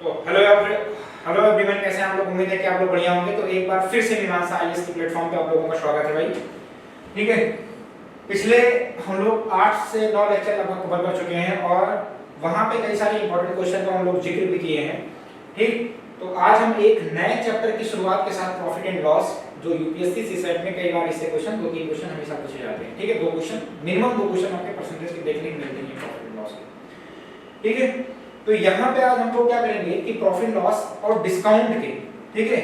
तो hello everyone, कैसे हैं आप लोग। उम्मीद है कि आप लोग बढ़िया होंगे। तो एक बार फिर से मीमांसा आईएएस के प्लेटफॉर्म पे आप लोगों का स्वागत है भाई। ठीक है, पिछले हम लोग 8 से 9 लेक्चर लगभग कवर कर चुके हैं और वहां पे कई सारे इंपॉर्टेंट क्वेश्चन का हम लोग जिक्र भी किए हैं। ठीक, तो आज हम एक नए चैप्टर की शुरुआत के साथ प्रॉफिट एंड लॉस, जो यूपीएससी सीसेट में कई बार इससे क्वेश्चन 2-3 क्वेश्चन हमेशा पूछे जाते हैं। ठीक है, 2 क्वेश्चन मिनिमम 2 क्वेश्चन आपके परसेंटेज के देखने को मिलते हैं प्रॉफिट एंड लॉस के। ठीक है, तो यहाँ पे आज हम लोग क्या करेंगे कि प्रॉफिट लॉस और डिस्काउंट के, ठीक है,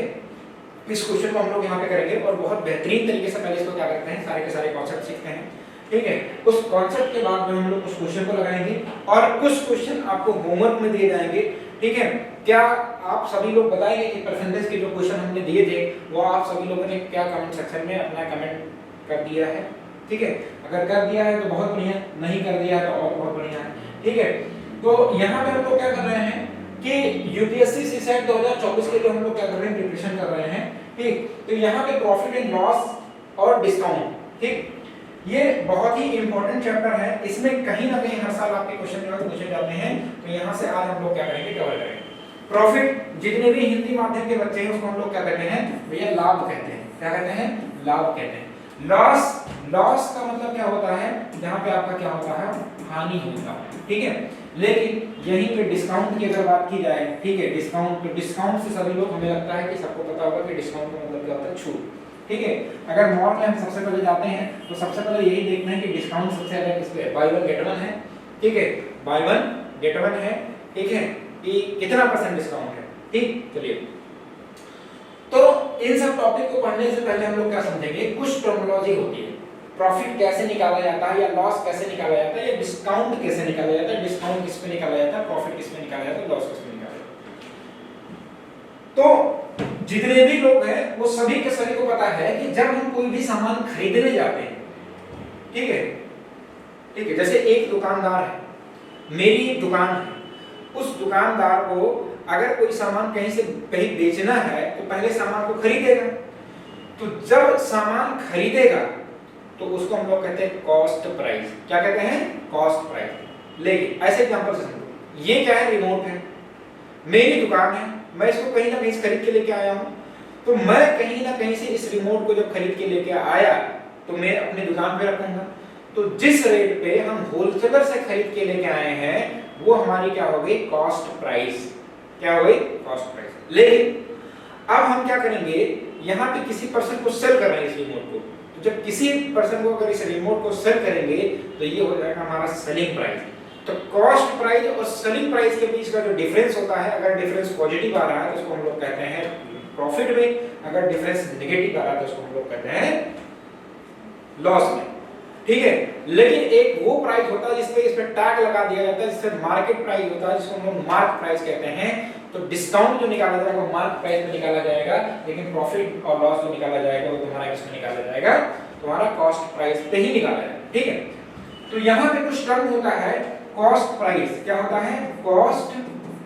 इस क्वेश्चन को हम लोग यहाँ पे करेंगे और बहुत बेहतरीन तरीके से पहले इसको क्या करते हैं, सारे के सारे कॉन्सेप्ट सीखते हैं। ठीक है, उस कॉन्सेप्ट के बाद में हम लोग कुछ क्वेश्चन को लगाएंगे और कुछ क्वेश्चन आपको होमवर्क में दिए जाएंगे। ठीक है, क्या आप सभी लोग बताएंगे कि परसेंटेज के जो क्वेश्चन हमने दिए थे वो आप सभी लोगों ने क्या कमेंट सेक्शन में अपना कमेंट कर दिया है। ठीक है, अगर कर दिया है तो बहुत बढ़िया, नहीं कर दिया है तो और बहुत बढ़िया है। ठीक है, तो यहाँ पे हम लोग क्या कर रहे हैं कि यूपीएससी सीसेट 2024 के लिए हम लोग क्या कर रहे हैं, प्रिपरेशन कर रहे हैं। ठीक, तो यहाँ पे प्रॉफिट एंड लॉस और डिस्काउंट, ठीक, ये बहुत ही इंपॉर्टेंट चैप्टर है। इसमें कहीं ना कहीं हर साल आपके क्वेश्चन जो पूछे जाते हैं, तो यहाँ से आज हम लोग क्या करेंगे, कवर करेंगे। प्रॉफिट, जितने भी हिंदी माध्यम के बच्चे हैं उसको हम लोग क्या कहते हैं भैया, लाभ कहते हैं। क्या कहते हैं, लाभ कहते हैं। लॉस का मतलब क्या होता है, जहाँ पे आपका क्या होता है, हानि होता है। ठीक है, लेकिन यहीं पे डिस्काउंट की अगर बात की जाए, ठीक है, डिस्काउंट से सभी लोग, हमें लगता है कि सबको पता होगा कि डिस्काउंट का मतलब क्या होता है, छूट। ठीक है, अगर मॉल में हम सबसे पहले जाते हैं तो सबसे पहले यही देखना है कि डिस्काउंट सबसे ज्यादा किस पे है, बाय वन गेट वन है। ठीक है, बाय वन गेट वन है। ठीक है, कि कितना % डिस्काउंट है। ठीक, चलिए, तो इन सब टॉपिक को पढ़ने से पहले हम लोग क्या समझेंगे, कुछ टर्मिनोलॉजी होती है। प्रॉफिट कैसे निकाला जाता है, या लॉस कैसे निकाला जाता है, या डिस्काउंट कैसे निकाला जाता है, डिस्काउंट किस पे निकाला जाता है, प्रॉफिट किस पे निकाला जाता है, लॉस किस पे निकाला जाता है। तो जितने भी लोग हैं वो सभी के सभी को पता है कि जब हम कोई भी सामान खरीदने जाते हैं, ठीक है, ठीक है, जैसे एक दुकानदार है, मेरी एक दुकान है, उस दुकानदार को अगर कोई सामान कहीं से कहीं बेचना है तो पहले सामान को खरीदेगा। तो जब सामान खरीदेगा तो उसको हम लोग कहते हैं कॉस्ट प्राइस। क्या कहते हैं, कॉस्ट प्राइस। लेकिन ऐसे एग्जांपल से समझो, ये क्या है, रिमोट है, मेरी दुकान है, मैं इसको कहीं ना कहीं से खरीद के लेके आया हूं, तो मैं कहीं ना कहीं से इस रिमोट को जब खरीद के लेके आया तो मैं अपनी दुकान पे रखूंगा। तो जिस रेट पे हम होलसेलर से खरीद के लेके आए हैं वो हमारी क्या हो गई, कॉस्ट प्राइस। क्या हो गई, कॉस्ट प्राइस। लेकिन अब हम क्या करेंगे, यहाँ पे किसी पर्सन को सेल कर रहे हैं इस रिमोट को, तो जब किसी पर्सन को अगर इस रिमोट को सेल करेंगे तो ये हो जाएगा हमारा सेलिंग प्राइस। तो कॉस्ट प्राइस और सेलिंग प्राइस के बीच का जो डिफरेंस होता है, अगर डिफरेंस पॉजिटिव आ रहा है तो उसको हम लोग कहते हैं प्रॉफिट में, अगर डिफरेंस नेगेटिव आ रहा है तो उसको हम लोग कहते हैं लॉस में। ठीक है, लेकिन एक वो प्राइस होता है जिसपे इस पे टैग लगा दिया जाता है, जिससे मार्केट प्राइस होता है, जिसको हम लोग मार्क प्राइस कहते हैं। तो डिस्काउंट जो निकाला जाएगा वो मार्क प्राइस में निकाला जाएगा, लेकिन प्रॉफिट और लॉस जो निकाला जाएगा वो तुम्हारा किसमें निकाला जाएगा, तुम्हारा कॉस्ट प्राइस पे ही निकाला जाएगा। ठीक है, तो यहाँ पे कुछ टर्म होता है कॉस्ट प्राइस। क्या होता है, कॉस्ट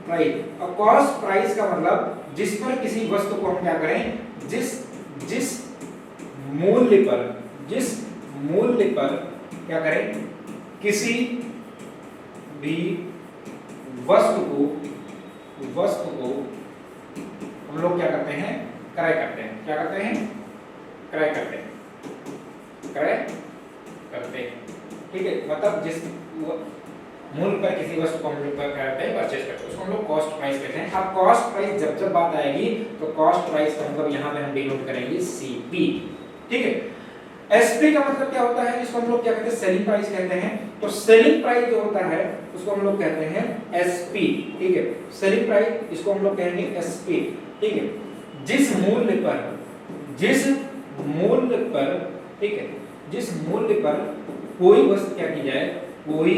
प्राइस। और कॉस्ट प्राइस का मतलब जिस पर किसी वस्तु को हम क्या करें, जिस मूल्य पर क्या करें, किसी भी वस्तु को हम लोग क्या करते हैं, क्रय करते हैं। क्या करते हैं, क्रय करते हैं, क्रय करते हैं। ठीक है, मतलब जिस मूल्य पर किसी वस्तु को हम लोग करते हैं, परचेज करते हैं, उसको हम लोग कॉस्ट प्राइस कहते हैं। अब कॉस्ट प्राइस जब बात आएगी तो कॉस्ट प्राइस का मतलब यहाँ पे हम डिनोट करेंगे सीपी। ठीक है, एसपी का मतलब क्या होता है, इसको हम लोग क्या कहते हैं, सेलिंग प्राइस कहते हैं। तो सेलिंग प्राइस जो होता है उसको हम लोग कहते हैं एसपी। ठीक है, सेलिंग प्राइस इसको हम लोग कहेंगे एसपी। ठीक है, जिस मूल्य पर, ठीक है, जिस मूल्य पर कोई वस्तु क्या की जाए, कोई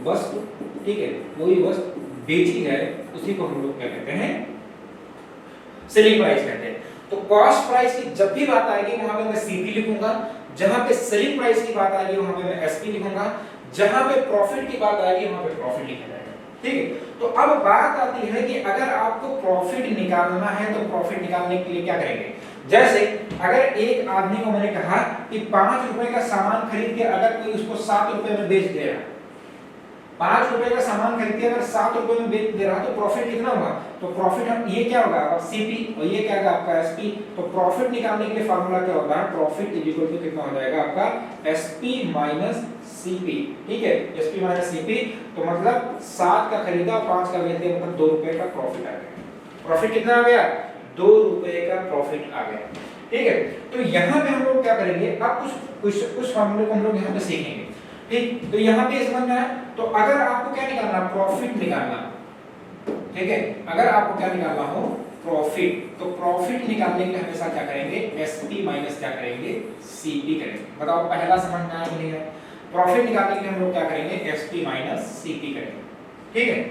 वस्तु, ठीक है, कोई वस्तु बेची जाए, उसी को हम लोग क्या कहते हैं, सेलिंग प्राइस कहते हैं। तो कॉस्ट प्राइस की जब भी बात आएगी वहां पे मैं सीपी लिखूंगा, जहां पे सेलिंग प्राइस की बात आएगी वहां पे मैं एसपी लिखूंगा, जहां पे प्रॉफिट की बात आएगी वहां पे प्रॉफिट लिखा जाएगा। ठीक है, तो अब बात आती है कि अगर आपको प्रॉफिट निकालना है तो प्रॉफिट निकालने के लिए क्या करेंगे। जैसे अगर एक आदमी को मैंने कहा कि 5 रुपए का सामान खरीद के अगर कोई उसको 7 रुपए में बेच दे रहा, 5 रुपए का सामान खरीद के अगर 7 रुपए में बेच दे रहा तो प्रॉफिट कितना होगा? तो प्रॉफिट हम ये क्या होगा आपका सीपी और ये क्या होगा आपका एसपी। तो प्रॉफिट निकालने के लिए फार्मूला क्या होता है? प्रॉफिट इज इक्वल टू कितना हो जाएगा आपका एसपी माइनस सीपी। ठीक है, एसपी माइनस सीपी। तो मतलब 7 का खरीदा और 5 का बेच दिया, मतलब 2 रुपए का प्रॉफिट आ गया। प्रॉफिट कितना आ गया? 2 रुपए का प्रॉफिट आ गया। ठीक है, तो यहाँ पे हम लोग क्या करेंगे, अब कुछ फार्मूले को हम लोग यहाँ पे सीखेंगे। ठीक, तो यहाँ पे समझ में आया। तो अगर आपको क्या निकालना, प्रॉफिट निकालना, ठीक है, अगर आपको क्या निकालना हो प्रॉफिट, तो प्रॉफिट निकालने के लिए हमेशा क्या करेंगे? एसपी माइनस क्या करेंगे? सीपी करेंगे। बताओ पहला समझ में आया कि नहीं है? प्रॉफिट निकालने के लिए हम लोग क्या करेंगे? एसपी माइनस सीपी करेंगे। ठीक है,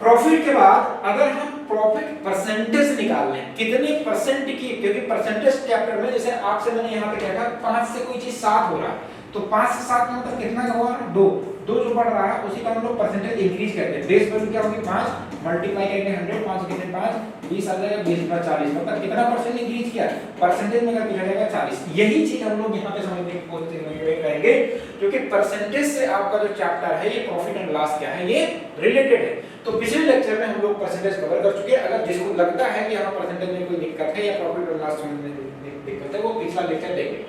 प्रॉफिट के बाद अगर हम प्रॉफिट परसेंटेज निकाल लें, कितने परसेंट की, क्योंकि परसेंटेज चैप्टर में जैसे आपसे मैंने यहाँ पे क्या कहा 5 से कोई चीज 7 हो रहा है, तो 5 से 7 में मतलब कितना का हुआ? 2 जो बढ़ रहा है उसी का हम लोग परसेंटेज इंक्रीज करते हैं। बेस वैल्यू क्या होगी? 5 मल्टीप्लाई करेंगे 100, 5 कितने 5 20 आ जाएगा, 20 का 40, मतलब कितना परसेंट इंक्रीज किया? परसेंटेज में अगर पूछा जाएगा 40। यही चीज हम लोग यहाँ पे समझने की कोशिश करेंगे, क्योंकि परसेंटेज से आपका जो चैप्टर है ये प्रॉफिट एंड लॉस क्या है, ये रिलेटेड है। तो पिछले लेक्चर में हम लोग परसेंटेज कवर कर चुके हैं। अगर जिसको लगता है कि यहाँ परसेंटेज में कोई दिक्कत है या प्रॉफिट एंड लॉस में दिक्कत है, वो पिछला लेक्चर देखें।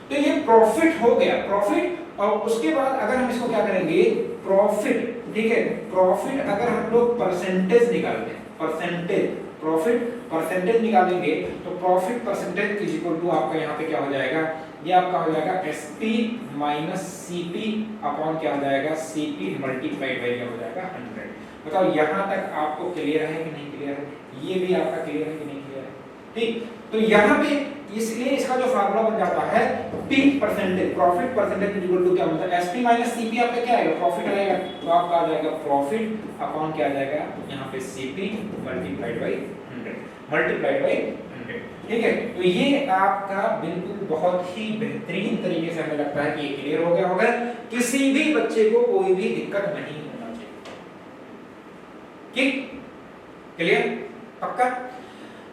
तो ये प्रॉफिट हो गया, प्रॉफिट। और उसके बाद अगर हम इसको क्या करेंगे, प्रॉफिट, ठीक है, प्रॉफिट अगर हम लोग परसेंटेज निकालते हैं, परसेंटेज प्रॉफिट परसेंटेज निकालेंगे, तो profit percentage is equal to आपका यहाँ पे क्या हो जाएगा, ये आपका हो जाएगा एसपी माइनस सीपी अपॉन क्या हो जाएगा, सीपी मल्टीप्लाइड बाय क्या हो जाएगा 100। बताओ यहाँ तक आपको क्लियर है कि नहीं क्लियर है? ये भी आपका क्लियर है कि नहीं क्लियर है? ठीक, तो यहाँ पे इसलिए इसका जो फार्मूला बन जाता है P percentage, profit percentage is equal to क्या होता है? एसपी माइनस सीपी आपका क्या आएगा? प्रॉफिट आएगा, तो आपका आ जाएगा प्रॉफिट अपॉन क्या आ जाएगा यहाँ पे CP multiplied by 100, multiplied by 100। ठीक है, तो ये आपका बिल्कुल बहुत ही बेहतरीन तरीके से हमें लगता है कि ये क्लियर हो गया होगा। किसी भी बच्चे को कोई भी दिक्कत नहीं होना चाहिए। ठीक, क्लियर, पक्का?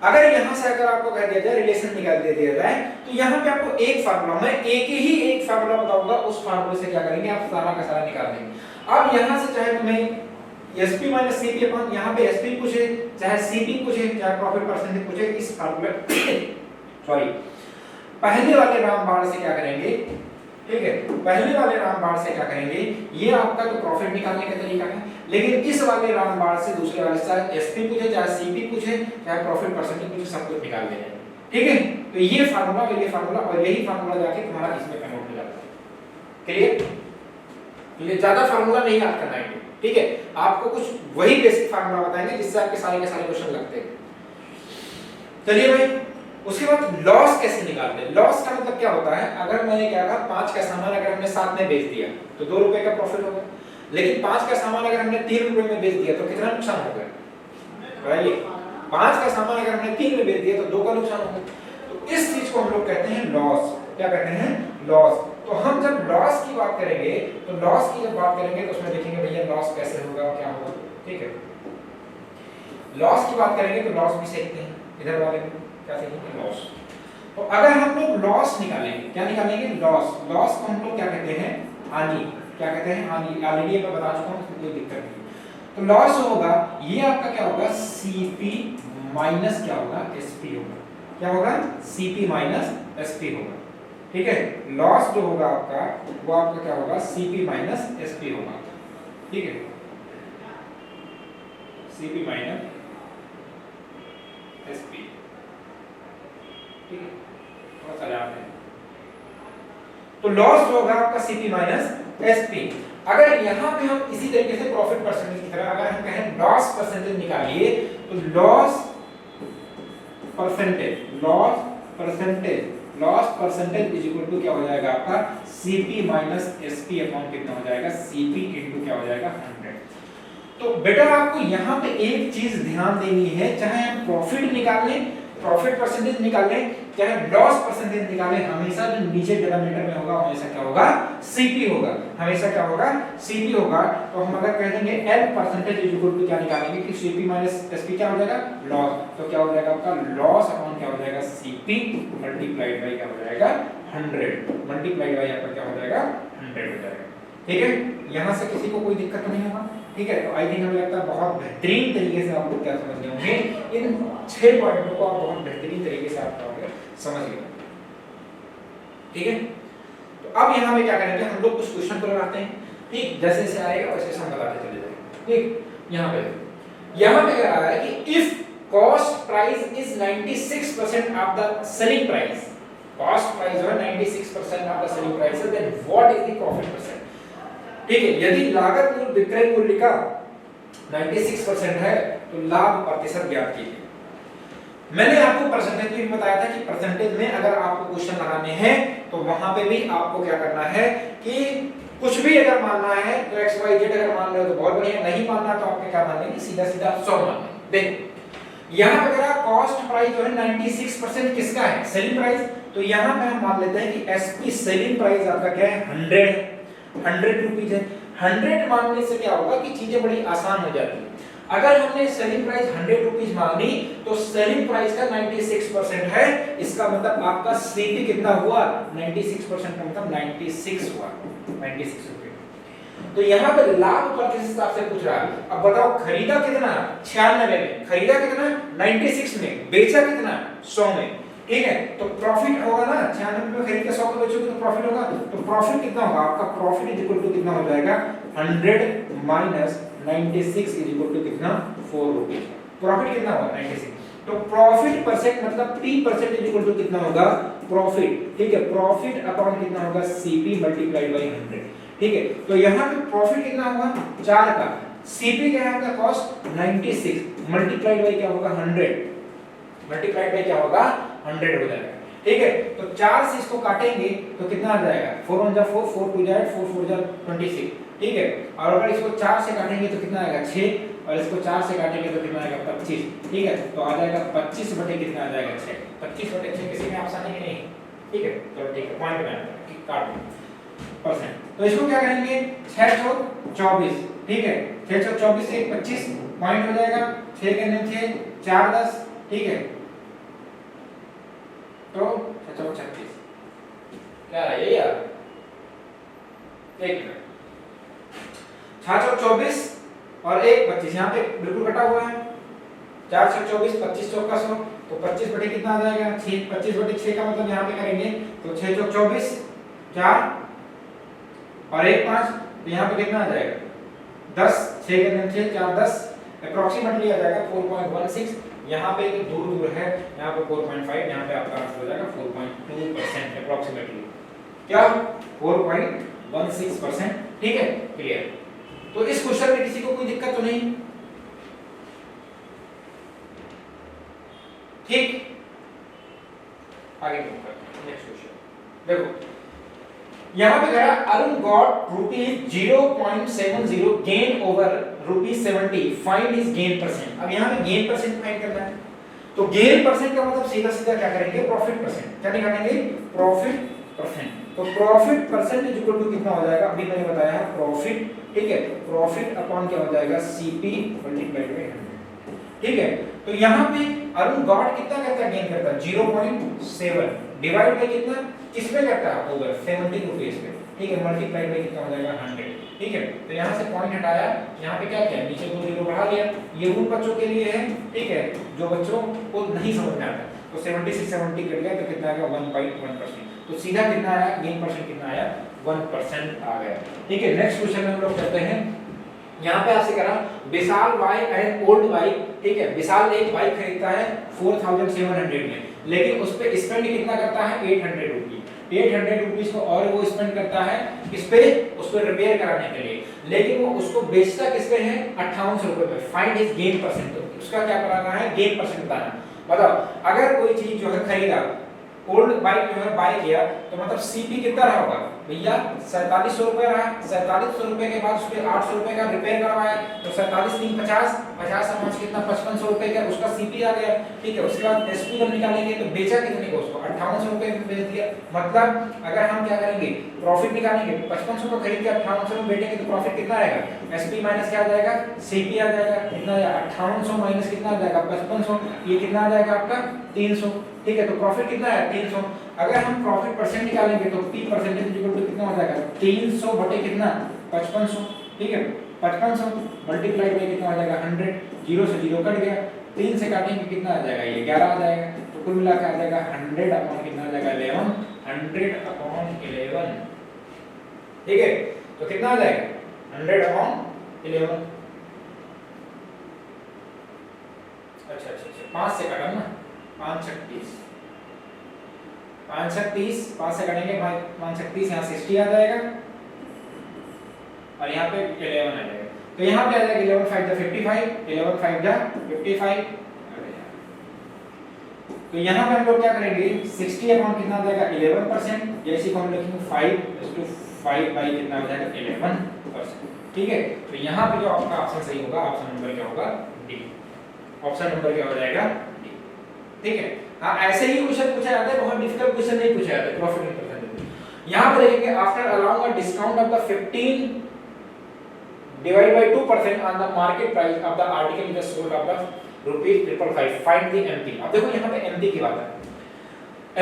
अगर यहां से अगर आपको कह दिया जाए रिलेशन निकाल दे दिया जाए, तो यहां पे आपको एक फार्मूला, मैं एक फार्मूला बताऊंगा, उस फार्मूले से क्या करेंगे आप सारा का सारा निकाल देंगे। अब यहां से चाहे तुम्हें एसपी माइनस सीपी अपन यहां पे एसपी पूछे, चाहे सीपी पूछे, चाहे प्रॉफिट परसेंटेज पूछे, इस फार्मूले सॉरी पहले वाले रामबाण से क्या करेंगे, ठीक है, पहले वाले रामबाण से क्या करेंगे, ये आपका तो प्रॉफिट निकालने का तरीका है। लेकिन इस वाले रामबाण से दूसरे वाले से एसपी पूछे, चाहे सीपी पूछे, चाहे प्रॉफिट परसेंटेज पूछे, सब कुछ निकाल देंगे। ठीक है, तो ये फार्मूला और ये फार्मूला और यही फार्मूला जाके तुम्हारा इसमें कन्वर्ट हो जाता है। क्लियर? ये ज्यादा फार्मूला नहीं याद करना है, ठीक है, आपको कुछ वही बेसिक फार्मूला बताएंगे जिससे आपके सारे के सारे क्वेश्चन लगते हैं। चलिए भाई, उसके बाद लॉस कैसे निकालते हैं? लॉस का मतलब क्या होता है, अगर मैंने क्या कहा 5 का सामान अगर हमने 7 में बेच दिया तो 2 रुपए का प्रॉफिट होगा, लेकिन 5 का सामान अगर हमने 3 रुपए में बेच दिया तो कितना नुकसान होगा? बताइए, 5 का सामान अगर हमने 3 में बेच दिया तो 2 का नुकसान होगा। तो इस चीज को हम लोग कहते हैं लॉस। क्या कहते हैं? लॉस। तो हम जब लॉस की बात करेंगे, तो लॉस की जब बात करेंगे तो उसमें देखेंगे भैया लॉस कैसे होगा, क्या होगा। ठीक है, लॉस की बात करेंगे तो लॉस भी सीखते हैं, इधर वाले क्या सीखेंगे? लॉस। तो अगर हम लोग लॉस निकालेंगे, क्या निकालेंगे? लॉस। लॉस को हम लोग क्या कहते हैं? हानि। क्या कहते हैं? हानि। ऑलरेडी मैं बता चुका हूं, इसमें कोई दिक्कत नहीं। तो लॉस होगा, ये आपका क्या होगा? सीपी माइनस क्या होगा? एसपी होगा। क्या होगा? सीपी माइनस एसपी होगा। ठीक है, लॉस जो होगा आपका वो आपका क्या होगा? सीपी माइनस एसपी होगा। ठीक है, सीपी माइनस एसपी। ठीक है, बहुत सारे आप हैं। तो लॉस जो होगा आपका सीपी माइनस एसपी। अगर यहां पे हम इसी तरीके से प्रॉफिट परसेंटेज की तरह अगर हम कहें लॉस परसेंटेज निकालिए, तो loss percentage, loss percentage is equal to क्या हो जाएगा आपका? सीपी माइनस एसपी अपॉन कितना हो जाएगा? सीपी इनटू क्या हो जाएगा? 100। तो बेटा आपको यहाँ पे एक चीज ध्यान देनी है, चाहे हम प्रॉफिट निकाल लें, प्रॉफिट परसेंटेज निकाल लें, चाहे लॉस परसेंटेज निकालें, हमेशा जो नीचे डिनोमिनेटर में होगा हमेशा क्या होगा? सीपी होगा। हमेशा क्या होगा? सीपी होगा। तो हम अगर कह देंगे L percentage is equal to क्या निकालेंगे कि सीपी माइनस एसपी क्या हो जाएगा? लॉस। तो क्या हो जाएगा आपका? लॉस अपॉन क्या हो जाएगा? सीपी मल्टीप्लाइड बाय क्या हो जाएगा? 100। मल्टीप्लाइड बाय आपका क्या हो जाएगा? 100 हो जाएगा। ठीक है, यहाँ से किसी को कोई दिक्कत नहीं होगा। ठीक है, तो आई थिंक हमें लगता है बहुत बेहतरीन तरीके से आप लोग क्या समझ गए होंगे, इन 6 पॉइंटों को आप बहुत बेहतरीन तरीके से आप समझ गए। ठीक है, तो अब यहाँ पे क्या करेंगे, हम लोग कुछ क्वेश्चन को लगाते हैं। ठीक, जैसे जैसे आएगा वैसे हम बताते चले जाएंगे। ठीक, यहाँ पे क्या आ रहा है कि if cost price is 96% of the selling price, cost price जो है 96% ऑफ द सेलिंग प्राइस है, then what is the profit percent. ठीक है, यदि लागत मूल्य विक्रय मूल्य का 96% है तो लाभ प्रतिशत ज्ञात कीजिए। मैंने आपको परसेंटेज में बताया था कि परसेंटेज में अगर आपको क्वेश्चन लगाने हैं तो वहां पे भी आपको क्या करना है कि कुछ भी अगर मानना है तो एक्स वाई जेड अगर मान रहे हो तो बहुत बढ़िया, नहीं मानना तो आपके क्या मान लेंगे, सीधा सीधा 100 मान लेंगे। देखो यहाँ पे अगर कॉस्ट प्राइस जो है 96% किसका है, सेलिंग प्राइस, तो यहाँ पे हम मान लेते हैं कि एसपी सेलिंग प्राइस आपका क्या है, 100 रुपीज है। 100 मानने से क्या होगा कि चीजें बड़ी आसान हो जाती है। अगर हमने सेलिंग प्राइस 100 रुपीज मानी तो सेलिंग प्राइस का 96% है, इसका मतलब आपका सीपी कितना हुआ, 96% का मतलब 96 हुआ, 96 रुपए। तो यहाँ पे लाभ प्रतिशत आपसे पूछ रहा है। अब बताओ खरीदा कितना, 96 में, खरीदा कितना 96 में, बेचा कितना 100 में। ठीक है, तो प्रॉफिट होगा ना, 96 में खरीद के 100 में बेचोगे तो प्रॉफिट होगा। तो प्रॉफिट कितना होगा आपका, प्रॉफिट इज इक्वल टू कितना हो जाएगा, 100 माइनस 96 इज इक्वल टू कितना, 4 रुपीज। प्रॉफिट कितना होगा 96। तो प्रॉफिट परसेंट मतलब P% इज इक्वल टू कितना होगा, प्रॉफिट। ठीक है, प्रॉफिट अपॉन कितना होगा, CP मल्टीप्लाइड बाय 100। ठीक है, तो यहाँ पे प्रॉफिट कितना होगा 4 का, CP क्या है आपका कॉस्ट 96 मल्टीप्लाइड बाय क्या होगा 100, मल्टीप्लाइड बाय क्या होगा 100 हो जाएगा। ठीक है, तो 4 से इसको काटेंगे तो कितना आ जाएगा, 4 1 जा 4, 4 2 जा 8, 4 4 जा 26। ठीक है, और अगर इसको 4 से काटेंगे तो कितना आएगा 6, और इसको 4 से काटेंगे तो कितना आएगा 25। ठीक है, तो आ जाएगा 25 बटे कितना आ जाएगा 6, 25 बटे 6 किसी में ऑप्शन है कि नहीं। ठीक है, चलो ठीक है, पॉइंट में काट दो परसेंट। तो इसको क्या करेंगे 6 चौक 24। ठीक है, 6 चौक 24 से 25 पॉइंट हो जाएगा, 6 के अंदर 6 4 10। ठीक है, तो 6 चौक 36 क्या है ये यार, एक मिनट, 6 चौक 24 और 1 25 यहाँ पे बिल्कुल कटा हुआ है, 4 चौक 24 25 चौक का 100, तो 25 बटे कितना आ जाएगा 6, 25 बटे 6 का मतलब यहाँ पे करेंगे तो 6 चौक 24 4 और 1 5, तो यहाँ पे कितना आ जाएगा 10, 6 के अंदर 6 4 10, अप्रोक्सीमेटली आ जाएगा 4.16। यहाँ पे तो दूर दूर है, यहाँ पे 4.5, यहाँ पे आपका आंसर हो जाएगा 4.2% अप्रोक्सीमेटली, क्या 4.16%। ठीक है, क्लियर। तो इस क्वेश्चन में किसी को कोई दिक्कत तो नहीं, ठीक, आगे नेक्स्ट क्वेश्चन देखो, यहाँ पे कह रहा Arun got ₹0.70 gain over ₹70, find his gain percent. अब यहाँ पे गेन परसेंट फाइंड करना है, तो गेन परसेंट का मतलब सीधा सीधा क्या करेंगे, प्रॉफिट परसेंट। क्या निकालेंगे, प्रॉफिट परसेंट। तो profit percent is equal to कितना हो जाएगा, अभी मैंने बताया है प्रॉफिट। ठीक है, प्रॉफिट अपॉन क्या हो जाएगा, CP मल्टीप्लाइड बाय 100। ठीक है, तो यहाँ पे अरुण गॉट कितना करता है, गेन करता है 0.7 डिवाइड बाय कितना, किसमें करता है, ओवर 70 रुपीस पे। ठीक है, मल्टीप्लाइड बाय कितना हो जाएगा 100। ठीक है, तो यहाँ से पॉइंट हटाया, यहाँ पे क्या किया, नीचे 2 जीरो बढ़ा लिया। ये उन बच्चों के लिए है, ठीक है, जो बच्चों को नहीं समझ में आता, तो 70 से 70 कट गया तो कितना आ गया 1.1%। तो सीधा कितना आया, गेन परसेंट कितना आया 1% आ गया। ठीक है, नेक्स्ट क्वेश्चन में हम लोग करते हैं। यहाँ पे आपसे कह रहा विशाल बाय एन ओल्ड बाइक। ठीक है, विशाल एक बाइक खरीदता है 4700 में, लेकिन उस पे स्पेंड कितना करता है 800 रुपीज। 800 रुपीज को और वो स्पेंड करता है किस पे, उस पे रिपेयर कराने के लिए, लेकिन वो उसको बेचता किस पे है 5800 रुपए पे। फाइंड हिज गेन परसेंट, तो उसका क्या कराना है, गेन परसेंट बताना। बताओ अगर कोई चीज जो है खरीदा, ओल्ड बाइक जो है बाय किया, तो मतलब CP कितना रहा होगा भैया 4700 रुपए रहा। 4700 रुपए के बाद उसके 800 रुपए का रिपेयर करवाया, तो 47 3 50 50 समाज कितना 5500 रुपए का उसका CP आ गया। ठीक है, उसके बाद SP जब निकालेंगे तो बेचा कितने को, उसको 5800 रुपए में बेच दिया। मतलब अगर हम क्या करेंगे, प्रॉफिट निकालेंगे, 5500 को खरीद के 5800 में बेचेंगे तो प्रॉफिट कितना आएगा, SP माइनस क्या आ जाएगा, CP आ जाएगा। कितना 5800 माइनस कितना आ जाएगा 5500, ये कितना आ जाएगा आपका 300। ठीक है, तो प्रॉफिट कितना है 300। अगर हम प्रॉफिट परसेंट निकालेंगे तो P परसेंटेज इक्वल टू कितना हो जाएगा 300 बटे कितना 5500, ठीक है 5500 मल्टीप्लाई बाय कितना आ जाएगा 100, 0 से 0 कट गया, 3 से काटेंगे कितना आ जाएगा ये 11 आ जाएगा, तो कुल मिला के आ जाएगा 100 अपॉन कितना आ जाएगा 11, 100 अपॉन 11, ठीक है, तो कितना आ जाएगा 100 अपॉन 11। अच्छा 5 से काटा ना 5 छक 30, 5 छक 30, 5 से काटेंगे 5 छक 30, यहाँ 60 आ जाएगा और यहाँ पे 11 आ जाएगा, तो यहाँ पे आ जाएगा 11 5 जा 55, 11 5 जा 55, तो यहाँ पे हम लोग क्या करेंगे 60 अपॉन कितना आ जाएगा 11%, जैसे को हम लिखेंगे 5 बाई कितना हो जाएगा 11%, ठीक है, तो यहाँ पे जो आपका ऑप्शन सही होगा, ऑप्शन नंबर क्या होगा डी, ऑप्शन नंबर क्या हो जाएगा डी, ठीक है। हाँ ऐसे ही क्वेश्चन पूछा जाता है, बहुत डिफिकल्ट क्वेश्चन नहीं पूछा जाता है प्रॉफिट एंड परसेंटेज। यहाँ पे देखेंगे after allowing a discount of the 15 divided by 2% on the market price of the article in the sold of the ₹555, find the MP। अब देखो यहाँ पे MP की बात है,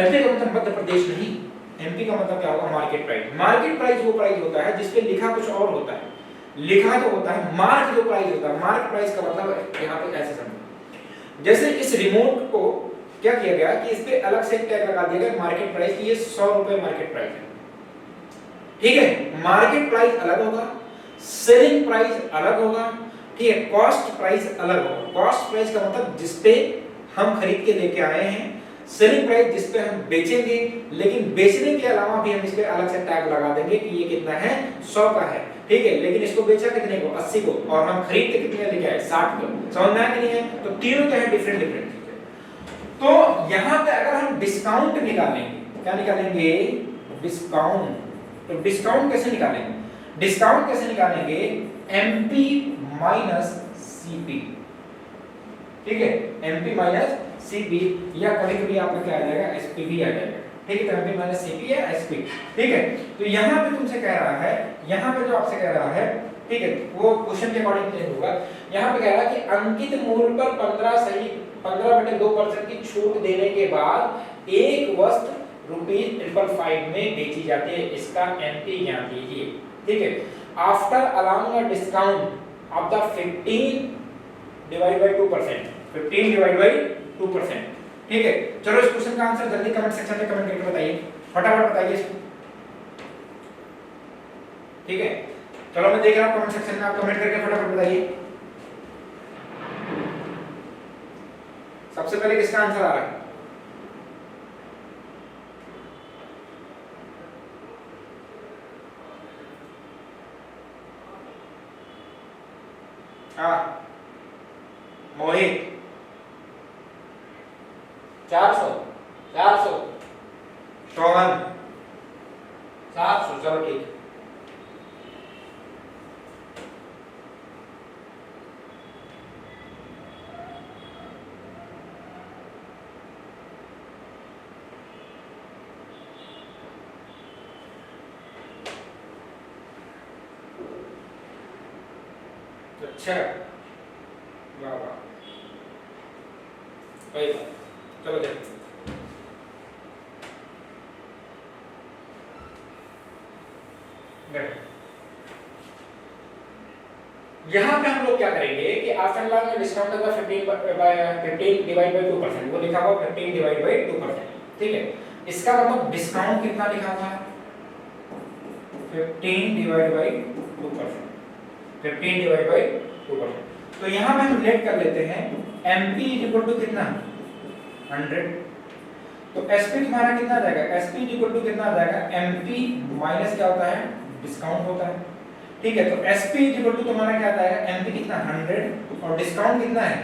MP का मतलब मध्य प्रदेश नहीं, MP का मतलब क्या होगा मार्केट प्राइस। मार्केट प्राइस वो प्राइस होता है जिसपे लिखा कुछ और होता है, लिखा जो होता है मार्क जो प्राइस होता है, मार्क प्राइस का मतलब यहाँ पे ऐसे समझो, जैसे इस रिमोट को क्या किया गया कि इस पे अलग से टैग लगा दिया गया मार्केट प्राइस की, ये 100 रुपए मार्केट प्राइस है, ठीक है, मार्केट प्राइस अलग होगा, सेलिंग प्राइस अलग होगा, ठीक है, कॉस्ट प्राइस अलग होगा। कॉस्ट प्राइस का मतलब जिसपे हम खरीद के लेके आए हैं, सेलिंग प्राइस जिसपे हम बेचेंगे, लेकिन बेचने के अलावा भी हम इस पे अलग से टैग लगा देंगे कि ये कितना है 100 का है, ठीक है, लेकिन इसको बेचा कितने को 80 को, और हम खरीद के कितने लेके आए 60 को, समझ में आया कि नहीं है, तो तीनों क्या है डिफरेंट डिफरेंट चीजें। तो यहाँ पे अगर हम डिस्काउंट निकालेंगे, क्या निकालेंगे डिस्काउंट, तो डिस्काउंट कैसे निकालेंगे, डिस्काउंट कैसे निकालेंगे एमपी माइनस सीपी, ठीक है, एमपी माइनस सीपी, या कभी-कभी आपका क्या आ जाएगा एसपी भी आ जाएगा, ठीक है, तो एमपी माइनस सीपी या एसपी, ठीक है। तो यहाँ पे तुमसे कह रहा है, यहाँ पे जो आपसे कह रहा है, ठीक है, वो क्वेश्चन के अकॉर्डिंग चेंज होगा। यहाँ पे कह रहा है कि अंकित मूल्य पर 15/2% की छूट देने के बाद एक वस्तु ₹555 में बेची जाती है, इसका एमपी ज्ञात कीजिए, ठीक है। After allowing a discount of the 15 divide by 2%, 15 divide by 2%, ठीक है। चलो इस क्वेश्चन का आंसर जल्दी कमेंट सेक्शन में कमेंट करके बताइए, फटाफट बताइए इसको, ठीक है। चलो मैं देख रहा हूं कमेंट सेक्शन में, आप कमेंट करके फटाफट बताइए सबसे पहले किसका आंसर आ रहा है। हाँ मोहित 400 शोभन 700, चलो ठीक है। अच्छा वाह वाह, वही बात, चलो देखते हैं। यहाँ पे हम लोग क्या करेंगे कि आफ्टर लॉन्ग डिस्काउंट होगा 15 डिवाइड बाय 2%, वो लिखा हुआ 15 डिवाइड बाय 2%, ठीक है। इसका मतलब डिस्काउंट कितना लिखा हुआ है 15 डिवाइड बाय 2%, 15 डिवाइड बाय 2%। तो यहाँ पे हम लेट कर लेते हैं MP इक्वल टू कितना 100, तो SP तुम्हारा कितना आ जाएगा, SP इक्वल टू कितना आ जाएगा MP माइनस क्या होता है डिस्काउंट होता है, ठीक है। तो SP इक्वल टू तुम्हारा क्या आता है MP कितना 100 और डिस्काउंट कितना है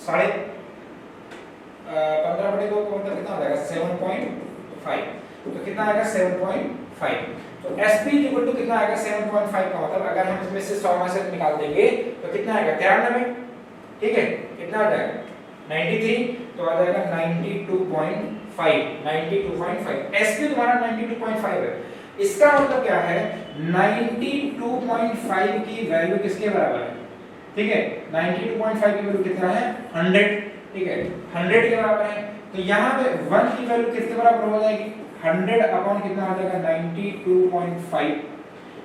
15/2 का मतलब कितना आ जाएगा 7.5, तो कितना आएगा 7.5। तो SP इक्वल टू कितना आएगा 7.5 का मतलब अगर हम इसमें से 100 में से निकाल देंगे तो कितना आएगा 93, ठीक है, कितना आ जाएगा 93, तो आ जाएगा 92.5। SP तुम्हारा 92.5 है, इसका मतलब क्या है 92.5 की वैल्यू किसके बराबर है, ठीक है, 92.5 की वैल्यू कितना है 100, ठीक है, 100 के बराबर है। तो यहाँ पे 1 की वैल्यू किसके बराबर हो जाएगी 100 अपॉन कितना हो जाएगा 92.5,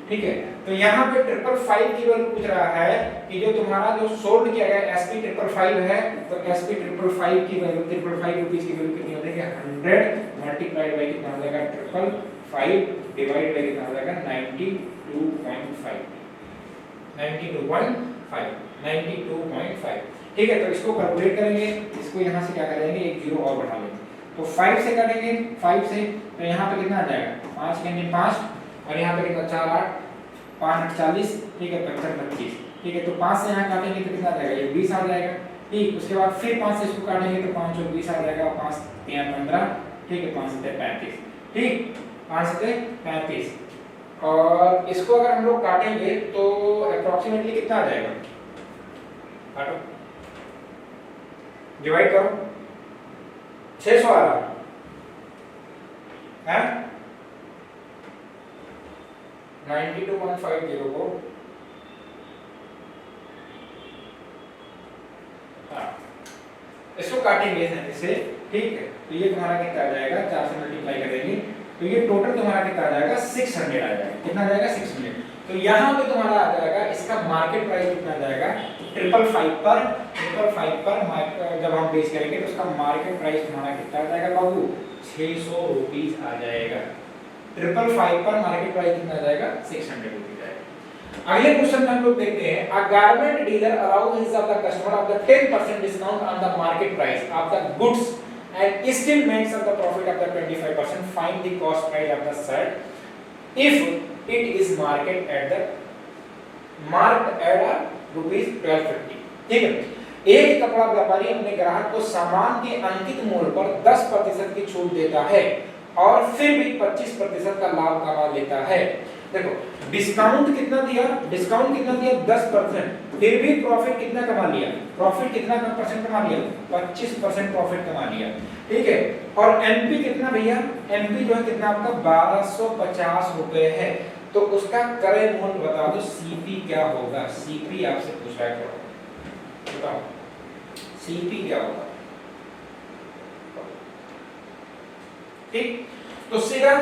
ठीक है। तो यहाँ पे 555 की वैल्यू पूछ रहा है कि जो तुम्हारा जो सोल्ड किया गया SP 555 है, तो SP 555 की वैल्यू 555 रुपीस की वैल्यू कितनी हो जाएगी 100 मल्टीप्लाइड बाय कितना हो जाएगा 555 डिवाइड बाय कितना हो जाएगा 92.5, 92.5, ठीक है। तो इसको कैलकुलेट करेंगे, इसको यहाँ से क्या करेंगे एक जीरो और बढ़ा लेंगे, तो 5 से करेंगे 5 से, तो यहाँ पे कितना आ जाएगा 5 के 5 और यहाँ पे कितना 4 8 5 8 40, ठीक है 55 25, ठीक है। तो 5 से यहाँ काटेंगे तो कितना आ जाएगा ये 20 आ जाएगा, ठीक। उसके बाद फिर 5 से इसको काटेंगे तो 5 और 20 आ जाएगा, 5 3 15, ठीक है 5 से 35, ठीक 5 से 35। और इसको अगर हम लोग काटेंगे तो अप्रोक्सीमेटली कितना आ जाएगा, काटो डिवाइड करो 600 आ रहा है 92.50 को, हाँ इसको काटेंगे इसे, ठीक है। तो ये तुम्हारा कितना आ जाएगा 4 से मल्टीप्लाई करेंगे तो ये टोटल तुम्हारा कितना आ जाएगा 600 आ जाएगा, कितना आ जाएगा 600। तो यहाँ पे तुम्हारा आ जाएगा इसका मार्केट प्राइस कितना आ जाएगा 555 पर जब हम बेच करेंगे तो उसका मार्केट प्राइस तुम्हारा कितना आ जाएगा बाबू 600 रुपीस आ जाएगा। 555 पर मार्केट प्राइस कितना आ जाएगा 600 रुपीस आएगा। अगले क्वेश्चन में हम लोग देखते हैं अ garment dealer allows his of the customer of the 10% discount on the market price of the goods and still makes up the profit of the 25%. Find the cost price of the shirt if it is marked at rupees 1250, ठीक है। एक कपड़ा व्यापारी अपने ग्राहक को सामान के अंकित मूल्य पर 10% की छूट देता है और फिर भी 25% का लाभ कमा लेता है। देखो डिस्काउंट कितना दिया 10%, फिर भी प्रॉफिट कितना कमा लिया, प्रॉफिट कितना परसेंट कमा लिया 25% प्रॉफिट कमा लिया, ठीक है। और एमपी कितना भैया, एमपी जो है कितना आपका 1250 रुपए है, तो उसका क्रय मूल्य बता दो सीपी क्या होगा। सीपी आपसे पूछ रहा है, बताओ सीपी क्या होगा, ठीक। तो सीधा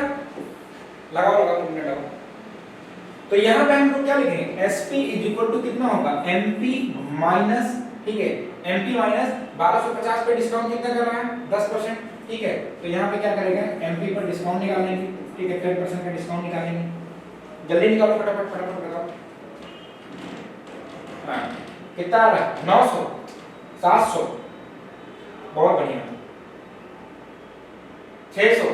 लगाओ तुमने लगाओ। तो यहाँ पे हम लोग क्या लिखेंगे SP इज इक्वल टू कितना होगा MP माइनस, ठीक है MP माइनस 1250 पे डिस्काउंट कितना कर रहा है 10%, ठीक है। तो यहाँ पे क्या करेगा MP पर डिस्काउंट निकालेंगे, ठीक है 10% का डिस्काउंट निकालेंगे, जल्दी निकालो फटाफट बताओ। हाँ कितना आ रहा है 900 700, बहुत बढ़िया 600,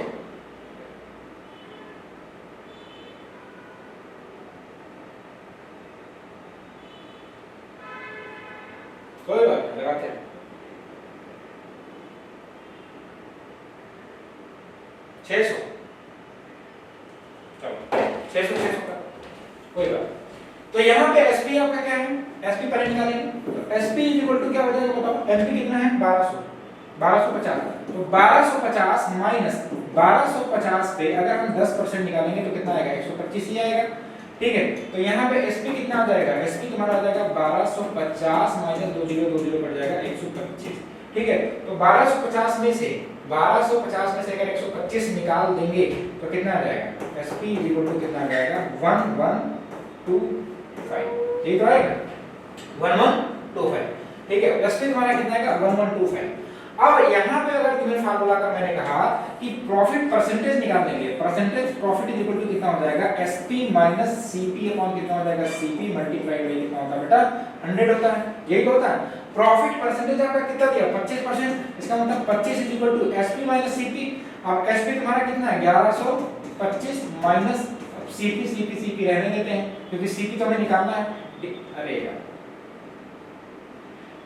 कोई बात नहीं लगाते हैं 600, चलो 600 का कोई बात। तो यहाँ पे SP आपका क्या है, SP पहले निकालेंगे, तो SP इक्वल टू क्या हो जाएगा बताओ, MP कितना है 1250, तो 1250 माइनस 1250 पे अगर हम 10% निकालेंगे तो कितना आएगा 125 ही आएगा, ठीक है। तो यहाँ पे SP कितना आ जाएगा, SP तुम्हारा आ जाएगा 1250 माइनस 20 कट जाएगा 125, ठीक है। तो 1250 में से अगर 125 निकाल देंगे तो कितना आ जाएगा SP इक्वल टू कितना आ जाएगा 1125, ठीक है 1125, ठीक है। SP तुम्हारा कितना आएगा 1125। अब यहाँ पे अगर तुम्हें फार्मूला का मैंने कहा कि प्रॉफिट परसेंटेज निकाल लेंगे, percentage profit is equal to कितना हो जाएगा SP माइनस CP अपॉन कितना हो जाएगा CP मल्टीप्लाई बाय कितना होता है बेटा 100 होता है, यही तो होता है। प्रॉफिट परसेंटेज आपका कितना दिया 25%, इसका मतलब 25 is equal to SP minus CP। अब SP तुम्हारा कितना है 1125 माइनस CP रहने देते हैं क्योंकि CP तो हमें निकालना है, अरे यार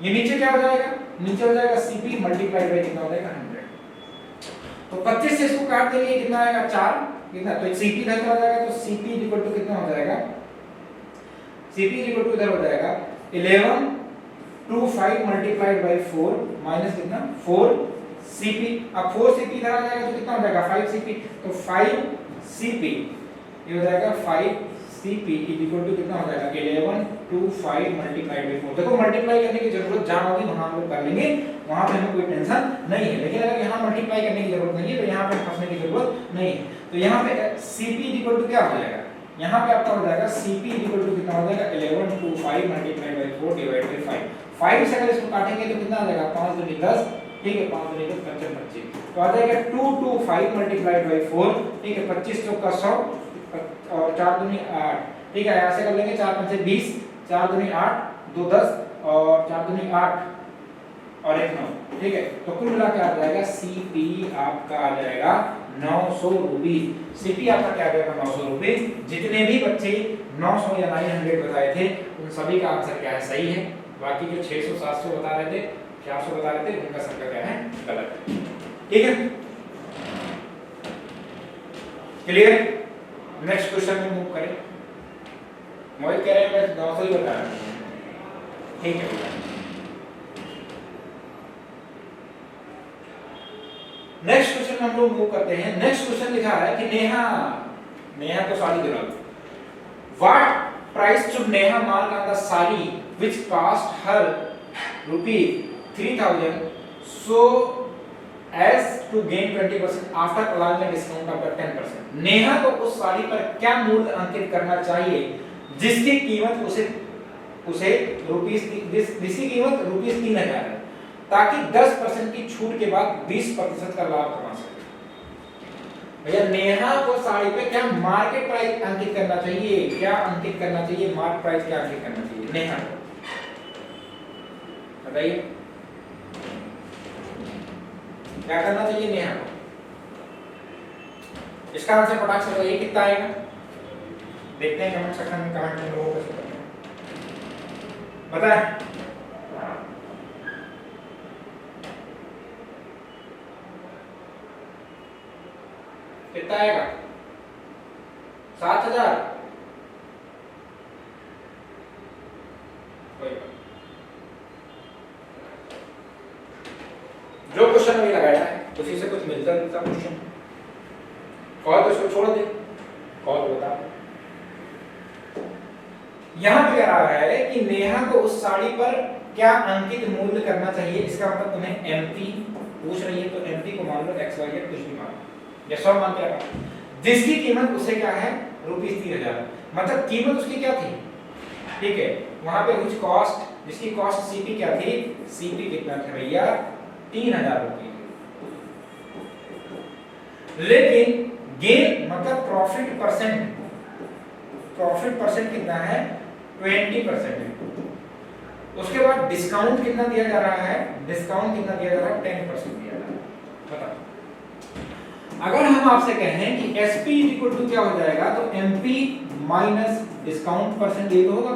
ये नीचे क्या हो जाएगा, नीचे हो जाएगा CP मल्टीप्लाई बाय कितना हो जाएगा 100। तो 25 से इसको काट देंगे कितना आएगा 4, कितना तो CP इधर हो जाएगा, तो CP इक्वल टू कितना हो जाएगा, CP इक्वल टू इधर हो जाएगा 1125 मल्टीप्लाइड बाय 4 माइनस कितना 4 CP। अब 4 CP इधर आ जाएगा तो कितना हो जाएगा 5 CP, तो 5 CP ये हो जाएगा 5 Cp इज इक्वल टू कितना हो जाएगा 1125 मल्टीप्लाइड बाय 4। देखो मल्टीप्लाई करने की जरूरत जहां होगी वहां हम लोग कर लेंगे, वहां पे हमें कोई टेंशन नहीं है। लेकिन अगर यहां मल्टीप्लाई करने की जरूरत नहीं है तो यहां पे फंसने की जरूरत नहीं है। तो यहां पे Cp इज इक्वल टू क्या हो जाएगा, यहां पे आपका हो जाएगा Cp इज इक्वल टू कितना हो जाएगा 1125 मल्टीप्लाइड बाय 4 डिवाइड बाय 5। 5 से अगर इसको काटेंगे तो कितना आ जाएगा 5 दूनी 10, ठीक है 5 दूनी 10 25 25, तो आ जाएगा 225 मल्टीप्लाइड बाय 4, ठीक है 25 चौका 100 और 4 दूनी 8, ठीक है ऐसे कर लेंगे 4 5 20, 4 दूनी 8 2 10 और 4 दूनी 8 और 1 9, ठीक है। तो कुल मिला के आ जाएगा Cp आपका आ जाएगा 900 रुपीस। Cp आपका क्या आ जाएगा 900 रुपीस। जितने भी बच्चे 900 या 900 बताए थे उन सभी का आंसर क्या है सही है। बाकी जो 600 700 बता रहे थे 400 बता रहे थे उनका सबका क्या है गलत है, ठीक है क्लियर। नेक्स्ट क्वेश्चन में मूव करें। मोहित कह रहे हैं मैं 900 ही बता रहा हूं, ठीक है। नेक्स्ट क्वेश्चन में हम लोग मूव करते हैं। नेक्स्ट क्वेश्चन लिखा है कि नेहा को साड़ी दिला दो। What price should Neha mark on the sari which cost her ₹3000 so as to gain 20% after allowing a discount of 10%। Neha को उस साड़ी पर क्या मूल्य अंकित करना चाहिए जिसकी कीमत उसे जिसकी कीमत ₹3000 है, ताकि 10% की छूट के बाद 20% का लाभ कमा सके। भैया नेहा को साड़ी पे क्या मार्केट प्राइस अंकित करना चाहिए, क्या अंकित करना चाहिए, मार्केट प्राइस क्या अंकित करना चाहिए नेहा को, बताइए क्या करना चाहिए नेहा को। इसका आंसर फटाक से बताइए कितना आएगा। देखते हैं कमेंट सेक्शन में कमेंट में लोगों को बताएं। कितना आएगा 7000। जो क्वेश्चन अभी लगाया है उसी से कुछ मिलता जुलता क्वेश्चन और तो इसको छोड़ दे और बता। यहां पे कह रहा है कि नेहा को उस साड़ी पर क्या अंकित मूल्य करना चाहिए। इसका मतलब तुम्हें एमपी पूछ रही है तो एमपी को मान लो XYZ कुछ भी मान लो या सब मान के रखा, जिसकी कीमत उसे क्या है ₹3000, मतलब कीमत उसकी क्या थी, ठीक है। वहां पे कुछ कॉस्ट, जिसकी कॉस्ट सीपी क्या थी, सीपी कितना था भैया 3000 रुपये। लेकिन गेन मतलब प्रॉफिट परसेंट कितना है 20% है। उसके बाद डिस्काउंट कितना दिया जा रहा है, डिस्काउंट कितना दिया जा रहा है 10% दिया जा रहा है। बताओ अगर हम आपसे कहें कि एसपी इक्वल टू क्या हो जाएगा, तो एमपी माइनस डिस्काउंट परसेंट ये तो होगा।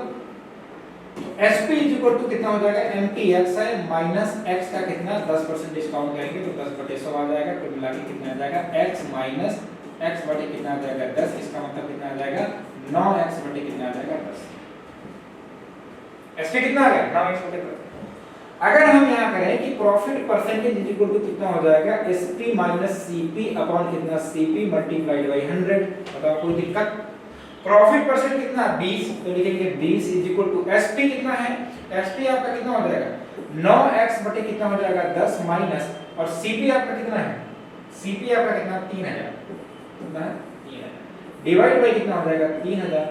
एसपी इक्वल टू कितना हो जाएगा, एमपी एक्स है माइनस एक्स का कितना 10% डिस्काउंट करेंगे तो 10/100 आ जाएगा। तो मिला के कितना आ जाएगा एक्स माइनस एक्स बटे कितना आ जाएगा 10। इसका मतलब कितना आ जाएगा 9x बटे कितना आ जाएगा 10। एसपी कितना आ गया 9x बटे 10। अगर हम यहाँ करें कि profit percentage is equal to कितना हो जाएगा एसपी माइनस सीपी अपॉन कितना सीपी मल्टीप्लाइड बाय 100। बताओ कोई दिक्कत। प्रॉफिट परसेंट कितना 20, तो लिखेंगे 20 इज इक्वल टू एसपी कितना है, एसपी आपका कितना हो जाएगा 9x बटे कितना हो जाएगा 10 माइनस और सीपी आपका कितना है, सीपी आपका कितना 3000 कितना है 3000 डिवाइड बाय कितना हो जाएगा 3000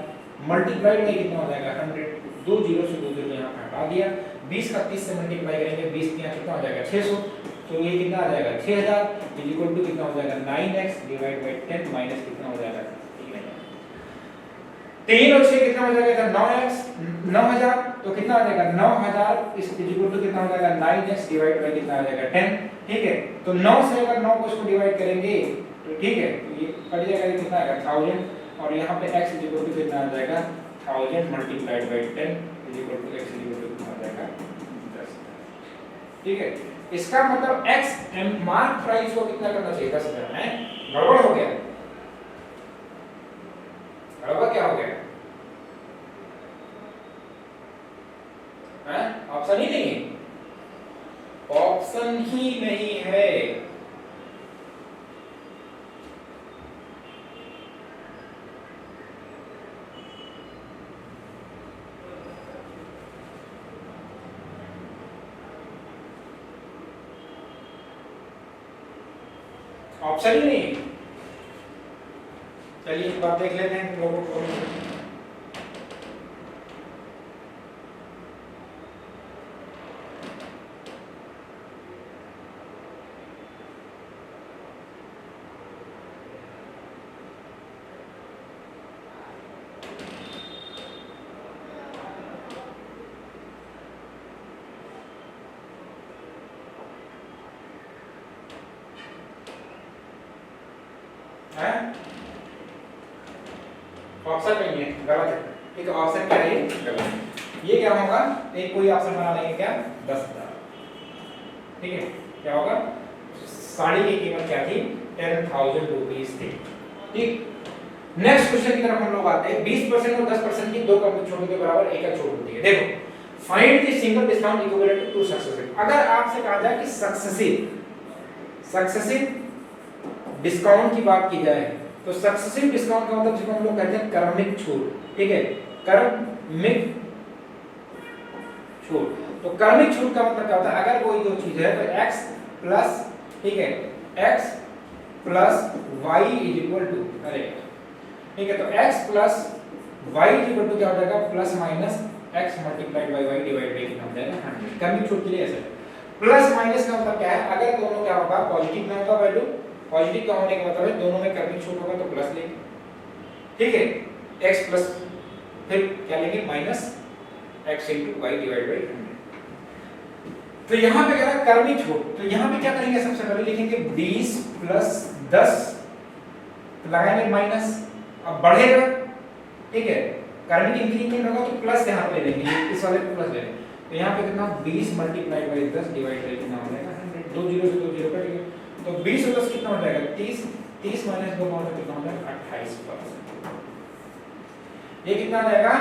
मल्टीप्लाइड बाय कितना हो जाएगा 100। 2 0 से 2 0 यहाँ पे हटा दिया। 20 का 30 से मल्टीप्लाई करेंगे 20 यहाँ कितना हो जाएगा 600। तो ये कितना आ जाएगा 6000 इज इक्वल टू कितना हो जाएगा 9x डिवाइड बाय 10 माइनस कितना हो जाएगा 3 और 6 कितना हो जाएगा 9x 9000। तो कितना आ जाएगा 9000 इज इक्वल टू कितना हो जाएगा 9x डिवाइड बाय कितना आ जाएगा 10। ठीक है, तो 9 से अगर 9 को इसको डिवाइड करेंगे तो ठीक है, तो ये कट जाएगा, ये कितना आएगा 1000 और यहाँ पे x इज इक्वल टू कितना आ जाएगा 1000 multiplied by 10 is equal to x is equal to कितना आ जाएगा 10। ठीक है, इसका मतलब x मार्क प्राइस को कितना करना चाहिए 10,000 है। गड़बड़ हो गया, गड़बड़ क्या हो गया है, ऑप्शन ही नहीं है, ऑप्शन ही नहीं है। ऑप्शन ही नहीं है। चलिए एक बार देख लेते हैं लोगों को। ऑप्शन नहीं है, गलत है। ठीक है, ऑप्शन क्या है? गलत है। ये क्या होगा? एक कोई ऑप्शन बना लेंगे, क्या? 10,000। ठीक है, क्या होगा? साड़ी की कीमत क्या थी? 10,000 रुपीस थी। ठीक, नेक्स्ट क्वेश्चन की तरफ हम लोग आते हैं। 20% और 10% की दो कंपनी छोड़ने के बराबर एक छूट होती है। देखो, find the single discount equivalent two successive. अगर आपसे कहा जाए कि सक्सेसिव डिस्काउंट की बात की जाए तो सक्सेसिव डिस्काउंट का मतलब जिसको हम लोग कहते हैं क्रमिक छूट। ठीक है, क्रमिक छूट। तो क्रमिक छूट का मतलब क्या होता है? अगर कोई दो चीज है तो x प्लस, ठीक है, x plus y is equal to, अरे ठीक है, तो x plus y is equal to क्या हो जाएगा? Plus minus x multiplied by y divide by कितना हो जाएगा? 100। क्रमिक छूट के लिए ऐसे प्लस माइनस का मतलब क्या है? अगर दोनों क्या होगा? पॉजिटिव में होगा वैल्यू, पॉजिटिव का होने का मतलब है दोनों में क्रमिक छूट होगा तो प्लस लेंगे। ठीक है, x प्लस फिर क्या लेंगे? Minus x into y divide bye 100। तो यहां पे क्या है? क्रमिक छूट। तो यहां पे क्या करेंगे? सबसे पहले लिखेंगे 20 प्लस 10, लगाएंगे माइनस, अब बढ़ेगा। ठीक है, क्रमिक इंक्रीमेंट होगा तो प्लस यहां पे ले लेंगे, इस वाले पे प्लस ले लेंगे। तो यहां पे कितना? 20 मल्टीप्लाइड बाय 10 डिवाइड बाय कितना हो जाएगा? 100। दो जीरो से दो जीरो कट गया तो 20 और 10 कितना हो जाएगा? 30। 30 माइनस 2 कितना हो जाएगा? 28%। ये कितना आ जाएगा?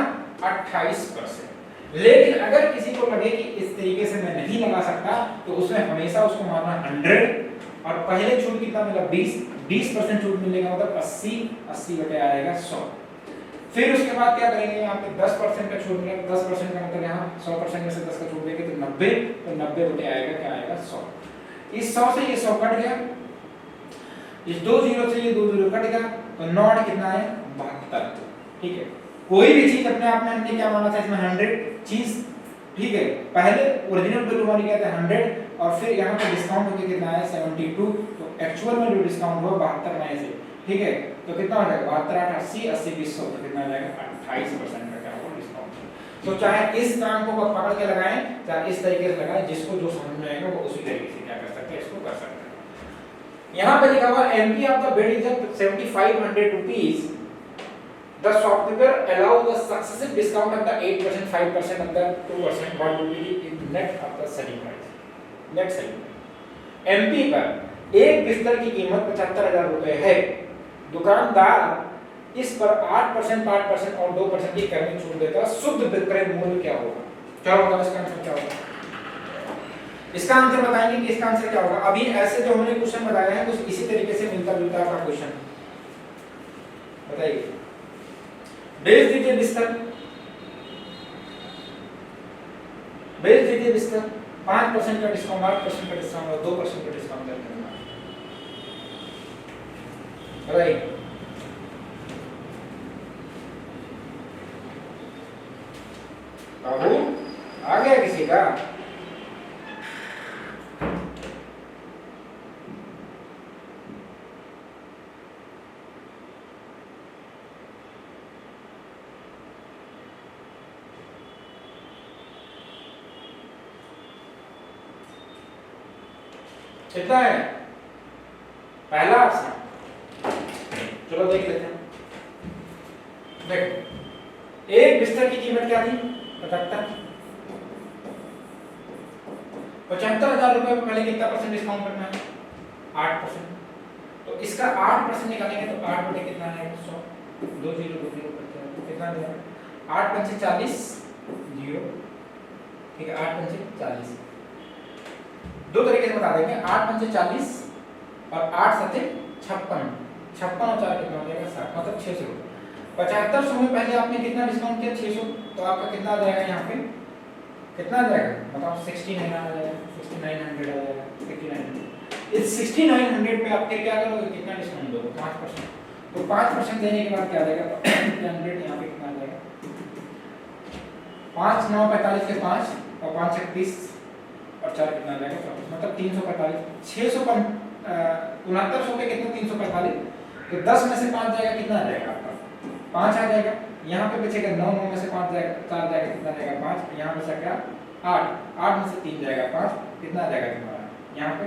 28%। लेकिन अगर किसी को लगे कि इस तरीके से मैं नहीं लगा सकता तो उसमें हमेशा उसको मानना 100 और पहले छूट कितना मिला? 20% छूट मिलने का मतलब 80 बटे आएगा 100। फिर उसके बाद क्या करेंगे? यहाँ पे 10% का छूट मिलेगा। 10% का मतलब यहाँ 100% में से 10 का छूट देंगे तो 90, तो 90 बटे आएगा क्या आएगा? 100। इस 100 से ये 100 कट गया, इस 2 जीरो से ये 2 जीरो कट गया तो नॉट कितना है? 72। ठीक है, कोई भी चीज अपने आप में हमने क्या माना था? इसमें 100 चीज। ठीक है, पहले ओरिजिनल वैल्यू हमारी क्या था? 100 और फिर यहाँ पे डिस्काउंट होके कितना है? 72। तो एक्चुअल में जो डिस्काउंट हुआ 72 में से। ठीक है, तो कितना हो जाएगा? 72 8 80 80 20 100 तो कितना आ जाएगा? 28% का क्या होगा? डिस्काउंट। तो चाहे इस काम को पकड़ के लगाएं, चाहे इस तरीके से लगाएं, जिसको जो समझ में आएगा वो उसी तरीके से क्या कर सकते हैं? इसको कर सकते हैं। यहाँ पे लिखा हुआ MP of the bid is 7500 rupees. The shopkeeper allow the successive discount of the 8%, 5% and the 2%. What will be the net of the selling price? Net selling price. MP पर एक बिस्तर की कीमत 75,000 रुपए है। दुकानदार इस पर 8%, 5% और 2% की क्रमिक छूट देता है। शुद्ध विक्रय मूल्य क्या होगा? क्या होगा? इसका आंसर क्या होगा? इसका आंसर बताएंगे कि इसका आंसर क्या होगा। अभी ऐसे जो हमने क्वेश्चन बताए हैं कुछ इसी तरीके से मिलता जुलता का क्वेश्चन बताइए। बेच दीजिए बिस्तर, बेच दीजिए बिस्तर, 5% का डिस्काउंट, 8% का डिस्काउंट और 2% का डिस्काउंट कर देना। राइट, बाबू आ गया किसी का? कितना है? पहला ऑप्शन, चलो देख लेते हैं। देखो, एक बिस्तर की कीमत क्या थी? 75,000 रुपए पर पहले कितना परसेंट डिस्काउंट करना है? 8%। तो इसका 8% निकालेंगे तो 8 बटे कितना आएगा? 100। 2 जीरो 2 जीरो कितना देगा? 8 पंचे 40 जीरो। ठीक है, 8 पंचे 40। दो तरीके से बता देंगे, 8 पंचे 40 और 8 सते 56। 56 और 4 कितना हो जाएगा? 60, मतलब 600। 7500 में पहले आपने कितना डिस्काउंट किया? 600। तो आपका कितना आ जाएगा? यहाँ पे कितना आ जाएगा? मतलब 69 आ जाएगा, 6900 आ जाएगा, 6900। इस 6900 पे आप फिर क्या करोगे, कितना डिस्काउंट दोगे, 5%। तो 5% देने के बाद क्या आ जाएगा 100 यहाँ पे कितना आ जाएगा 5 9 45 के 5 और 5 31 और 4 कितना आ जाएगा 24, मतलब 345 6900 पे कितना 345, तो 10 में से 5 जाएगा कितना आ जाएगा आपका 5 आ जाएगा। यहाँ पे बचेगा 9 9 में से 5 जाएगा 4 जाएगा कितना आ जाएगा 5, यहाँ पे क्या 8 8 में से 3 जाएगा 5, कितना आ जाएगा तुम्हारा यहाँ पे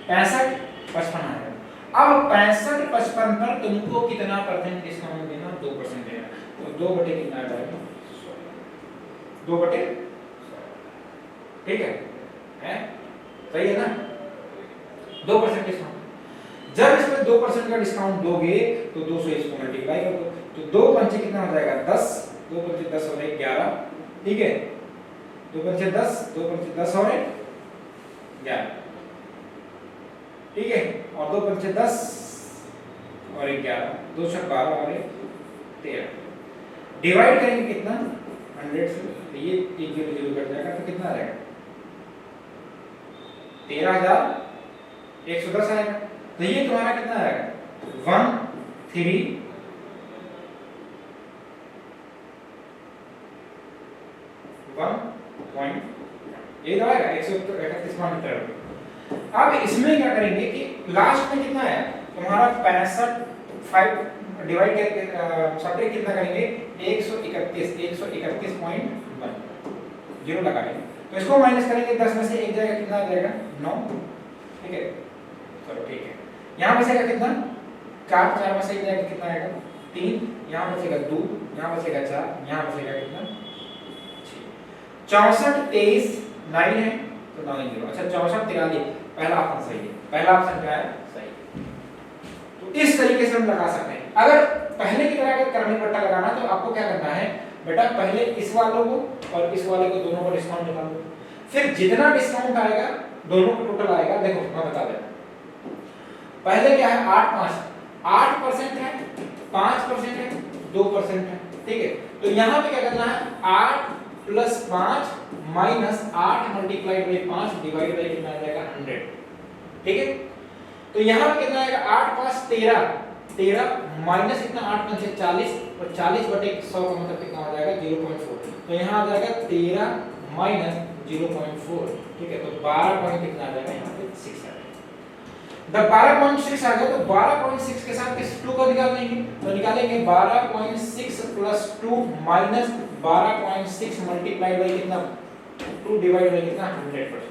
65 55 आ जाएगा। अब 65 55 पर तुमको कितना परसेंट डिस्काउंट देना, 2% देना, तो 2 बटे कितना आ जाएगा 2 बटे, ठीक है सही है ना, 2% डिस्काउंट। जब इसमें 2% का डिस्काउंट दोगे तो 200 इसको मल्टीप्लाई कर दो, तो 2 पंचे कितना हो जाएगा 10, 2 पंचे 10 और 1 11, ठीक है 2 पंचे 10, 2 पंचे 10 और 1 11, ठीक है, और 2 पंचे 10 और 1 11, 2 छक 12 और 1 13, डिवाइड करेंगे कितना 100 से, तो ये 1 0 0 कट जाएगा, तो कितना आ जाएगा 13110 आएगा। तो ये तुम्हारा कितना आएगा 131 ये आएगा 131.3। अब इसमें क्या करेंगे कि लास्ट में कितना है तुम्हारा 65 5 डिवाइड करके सब्ट्रैक्ट कितना करेंगे 131.1 जीरो लगाएंगे, तो इसको माइनस करेंगे 10 में से 1 जाएगा कितना आ जाएगा 9, ठीक है चलो ठीक है। यहाँ बचेगा कितना 4 4 में से 1 जाएगा कितना आएगा 3, यहाँ बचेगा 2, यहाँ बचेगा 4, यहाँ बचेगा कितना 64 23 9 है तो 9 0, अच्छा 64 43, पहला ऑप्शन सही है, पहला ऑप्शन क्या है सही। तो इस तरीके से हम लगा सकते हैं। अगर पहले की तरह अगर क्रमिक बट्टा लगाना तो आपको क्या करना है बेटा, पहले इस वालों को और इस वाले को दोनों को डिस्काउंट निकाल दो, फिर जितना डिस्काउंट आएगा दोनों को टोटल आएगा, देखो मैं बता देता। पहले क्या है 8 5 8% है 5% है 2% है, ठीक है, तो यहाँ पे क्या करना है 8 + 5 - 8 मल्टीप्लाइड बाई 5 डिवाइड बाई कितना आ जाएगा 100, ठीक है। तो यहाँ पे कितना आएगा 8 5 13 माइनस इतना 8 5 से 40 और 40 बटे 100 का मतलब कितना हो जाएगा 0.4, तो यहाँ आ जाएगा 13 - 0.4, ठीक है, तो 12 पॉइंट कितना आ जाएगा यहाँ पे 6 आ जाएगा। जब 12.6 आ गया तो 12.6 के साथ किस 2 को निकाल लेंगे, तो निकालेंगे 12.6 + 2 माइनस 12.6 मल्टीप्लाइड बाई कितना 2 डिवाइड बाई कितना 100%।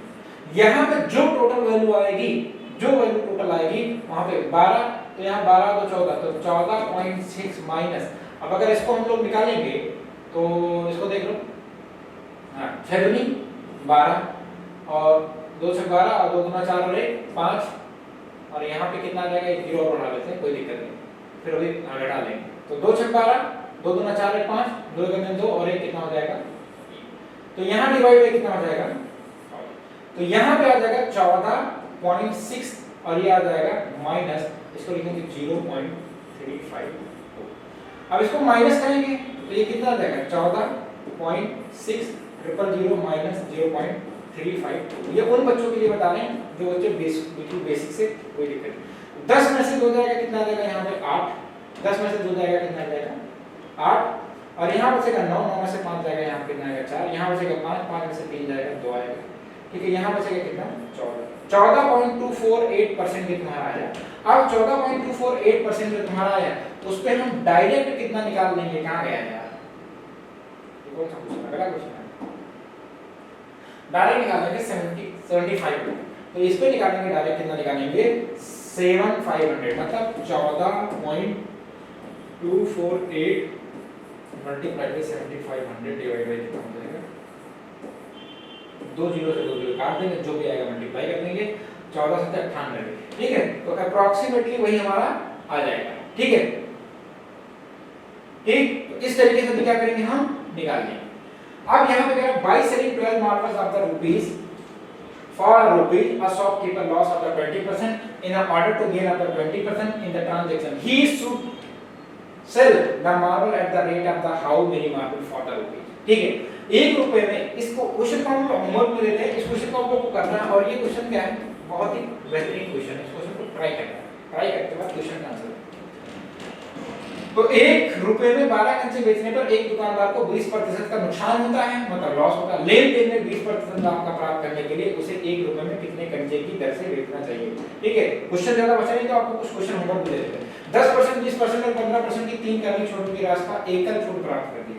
यहाँ पे जो टोटल वैल्यू आएगी, जो वैल्यू टोटल आएगी वहां पे 12, तो यहाँ 12 तो 14, तो 14.6 माइनस, अब अगर इसको हम लोग निकालेंगे तो इसको देख लो, हाँ 6 दूनी 12 और 2 से 12 और 2 दूना 4 और 1 5, और यहाँ पे कितना आ जाएगा 1 जीरो और बढ़ा लेते हैं, कोई दिक्कत नहीं, फिर अभी घटा लेंगे, तो 2 6 12 2 दूना 4 1 5 2 में 2 और 1 कितना हो जाएगा, तो यहाँ डिवाइड बाई कितना हो जाएगा, तो यहाँ पे आ जाएगा 14.6 और ये आ जाएगा माइनस, इसको लिखेंगे 0.35। अब इसको माइनस करेंगे तो ये कितना आ जाएगा 14.6 000 माइनस 0.35। ये उन बच्चों के लिए बता रहे हैं जो बच्चे बिल्कुल बेसिक से कोई दिक्कत नहीं। 10 में से 2 जाएगा कितना आ जाएगा यहाँ पे 8, 10 में से 2 जाएगा कितना आ जाएगा 8, और यहाँ बचेगा 9, 9 में से 5 जाएगा यहाँ कितना आएगा 4, यहाँ बचेगा 5, 5 में से 3 जाएगा 2 आएगा, ठीक है, यहाँ बचेगा कितना 14.248% ये तुम्हारा आया। अब 14.248% जो तुम्हारा आया उस पे हम डायरेक्ट कितना निकाल लेंगे, कहाँ गया यार, ये कौन सा क्वेश्चन अगला क्वेश्चन है, डायरेक्ट निकालेंगे 75, तो इस पे निकालेंगे डायरेक्ट कितना निकालेंगे 7500, मतलब 14.248 मल्टीप्लाइड बाय 7500 डिवाइड बाय कितना हो जाएगा, 2 जीरो से 2 जीरो काट देंगे, जो भी आएगा मल्टीप्लाई कर देंगे 14 से 98, ठीक है, तो अप्रोक्सीमेटली वही हमारा आ जाएगा, ठीक है, ठीक। तो इस तरीके से भी क्या करेंगे हम निकाल लेंगे। अब यहाँ पे क्या by selling 12 marbles of the rupees for rupees a shopkeeper loss of the 20% in order to gain of the 20% in the transaction, he should sell the marble at the rate of the how many marble for the rupees, ठीक है। 1 रुपए में इसको question को हम homework में देते हैं, इस क्वेश्चन को आपको करना है, और ये क्वेश्चन क्या है बहुत ही बेहतरीन क्वेश्चन है, इस क्वेश्चन को ट्राई करना, ट्राई करते बाद क्वेश्चन का आंसर। तो 1 रुपए में 12 कंचे बेचने पर एक दुकानदार को 20% का नुकसान होता है, मतलब लॉस होता है। लेन देन में 20% लाभ का प्राप्त करने के लिए उसे 1 रुपए में कितने कंचे की दर से बेचना चाहिए। ठीक है, क्वेश्चन ज्यादा बचा नहीं तो आपको कुछ क्वेश्चन होमवर्क दे देते हैं। 10%, 20% और 15% की 3 करनी छूट की राशि का एकल छूट प्राप्त कर दी।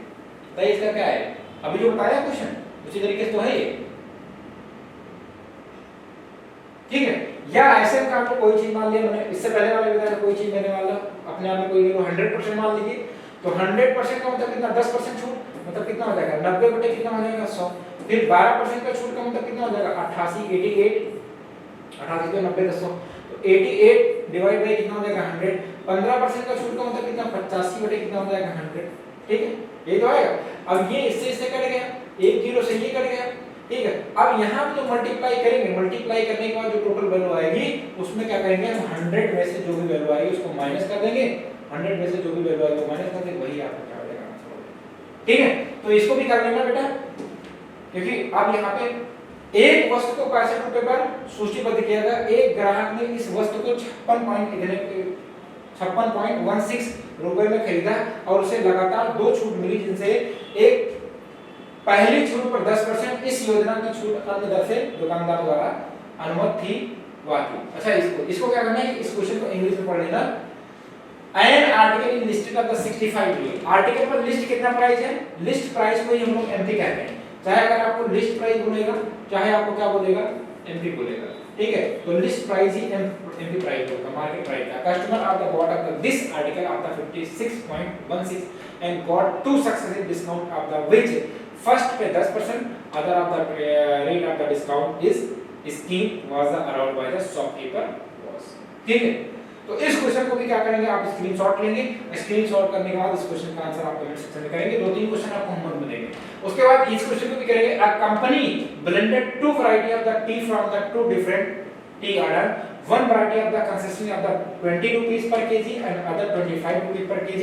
तो इसका क्या है, अभी जो बताया क्वेश्चन उसी तरीके से तो है ये। ठीक है, या ऐसे में आपको कोई चीज मान लिया, मैंने इससे पहले वाले बताया कोई चीज मैंने मान लो अपने आप में कोई वैल्यू 100% मान लीजिए, तो 100% का मतलब कितना, 10% छूट, मतलब कितना हो जाएगा 90 बटे कितना हो जाएगा 100। फिर 12% का छूट का मतलब कितना हो जाएगा 88, 88 तो 90 10 तो 88 डिवाइड बाय कितना हो जाएगा 100। 15% का छूट का मतलब कितना 85 बटे कितना हो जाएगा 100। ठीक है, ये तो आएगा। अब ये इससे कट गया, एक जीरो से ये कट गया। ठीक है, अब यहाँ पे जो मल्टीप्लाई करेंगे, मल्टीप्लाई करने के बाद जो टोटल वैल्यू आएगी उसमें क्या करेंगे हम 100 में से जो भी वैल्यू आएगी उसको माइनस कर देंगे, 100 में से जो भी वैल्यू आएगी वो माइनस कर देंगे, वही आपका क्या हो जाएगा आंसर। ठीक है, तो इसको भी कर लेना बेटा, क्योंकि अब यहाँ पे एक वस्तु को 65 रुपए पर सूचीबद्ध किया गया, एक ग्राहक ने इस वस्तु को 56.16 रुपए में खरीदा और उसे लगातार 2 छूट मिली, जिनसे एक पहली छूट पर 10%, इस योजना की छूट अन्य दर से दुकानदार द्वारा अनुमत थी वह थी। अच्छा, इसको क्या करना है, इस क्वेश्चन को इंग्लिश में पढ़ लेना। An article in listed of the 65 day, article पर लिस्ट कितना प्राइस है, लिस्ट प्राइस को ही हम लोग एमपी कहते हैं। चाहे अगर आपको लिस्ट प्राइस बोलेगा, चाहे आपको क्या बोलेगा एमपी बोलेगा। ठीक है, तो लिस्ट प्राइस ही एमपी प्राइस होगा, मार्केट प्राइस का। Customer of the bought of this article of the 56.16 and got 2 successive discount of the which first पे 10%, other of the rate of the discount is scheme was around by the shopkeeper was. ठीक है, तो इस question को भी क्या करेंगे आप स्क्रीनशॉट लेंगे, स्क्रीनशॉट करने के बाद इस क्वेश्चन का आंसर आप कमेंट सेक्शन में करेंगे। 2-3 क्वेश्चन आपको होमवर्क में देंगे, उसके बाद इस क्वेश्चन को भी करेंगे। A company blended 2 variety of the T from the 2 different tea order, one variety of the consisting of the 20 rupees per kg and other 25 rupees per kg,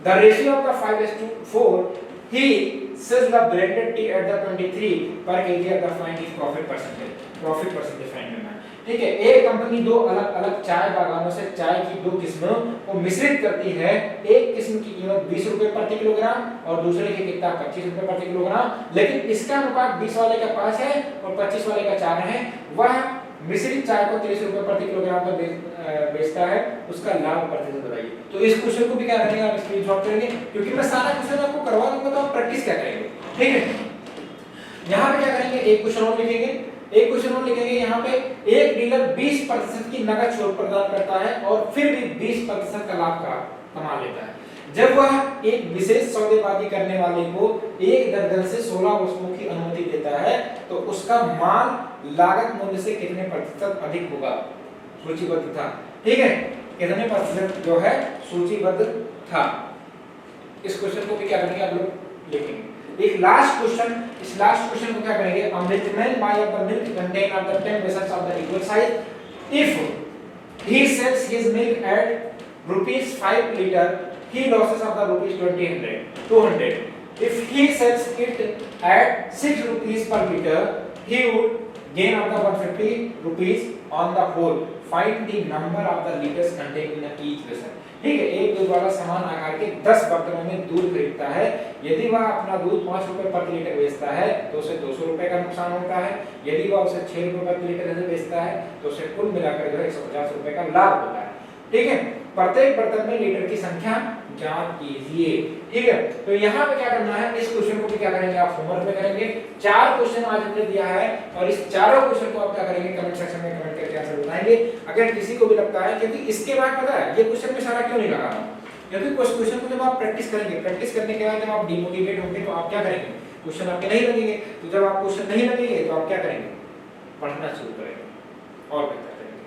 the ratio of the 5:4, he sells the blended tea at the 23 per kg of the find his profit percentage find करना है। ठीक है, एक company 2 अलग-अलग चाय बागानों से चाय की 2 किस्मों को मिश्रित करती है। एक किस्म की कीमत 20 रुपए प्रति किलोग्राम और दूसरे की कितना 25 रुपए प्रति किलोग्राम, लेकिन इसका अनुपात 20 वाले का 5 है और 25 वाले का 4 है। वह मिश्रित चाय को 30 रुपए प्रति किलोग्राम पर बेचता है, उसका लाभ प्रतिशत बताइए। तो इस क्वेश्चन को भी क्या करेंगे आप स्क्रीनशॉट करेंगे, क्योंकि मैं सारा क्वेश्चन आपको करवा दूंगा तो आप प्रैक्टिस क्या करेंगे। ठीक है, यहाँ पे क्या करेंगे, एक क्वेश्चन और लिखेंगे, एक क्वेश्चन और लिखेंगे। यहाँ पे एक डीलर 20% की नकद छूट प्रदान करता है और फिर भी 20% का लाभ कमा लेता है। जब वह एक विशेष सौदेबाजी करने वाले को एक दर्जन से 16 वस्तुओं की अनुमति देता है, तो उसका माल लागत मूल्य से कितने प्रतिशत अधिक होगा, सूचीबद्ध था। ठीक है, कितने प्रतिशत जो है सूचीबद्ध था। इस क्वेश्चन को भी क्या करेंगे आप लोग लिखेंगे। एक लास्ट क्वेश्चन, इस लास्ट क्वेश्चन को क्या करेंगे, a milkman buy of the milk contain of the 10 vessels of the equal size, if he sells his milk at ₹5 liter, he losses of the ₹200. If he sells it at 6 rupees per liter, he would gain of the ₹150 on the whole. Find the number of the liters contained in each vessel. ठीक है, एक दूध वाला समान आकार के 10 बर्तनों में दूध खरीदता है। यदि वह अपना दूध 5 रुपए प्रति लीटर बेचता है तो उसे 200 रुपए का नुकसान होता है। यदि वह उसे 6 रुपए प्रति लीटर से बेचता है तो उसे कुल मिलाकर जो है 150 रुपए का लाभ होता है। ठीक है, प्रत्येक बर्तन में लीटर की संख्या ज्ञात कीजिए। ठीक है, तो यहाँ पे क्या करना है, इस क्वेश्चन को भी क्या करेंगे आप होमवर्क में करेंगे। 4 क्वेश्चन आज हमने दिया है और इस चारों क्वेश्चन को आप क्या करेंगे कमेंट सेक्शन में कमेंट करके आंसर बताएंगे। अगर किसी को भी लगता है, क्योंकि इसके बाद पता है ये क्वेश्चन में सारा क्यों नहीं लगा रहा हूं, क्योंकि कुछ क्वेश्चन को जब आप प्रैक्टिस करेंगे, प्रैक्टिस करने के बाद जब आप डिमोटिवेट होंगे तो आप क्या करेंगे, क्वेश्चन आपके नहीं लगेंगे। तो जब आप क्वेश्चन नहीं लगेंगे तो आप क्या करेंगे, पढ़ना शुरू करेंगे और बेहतर करेंगे।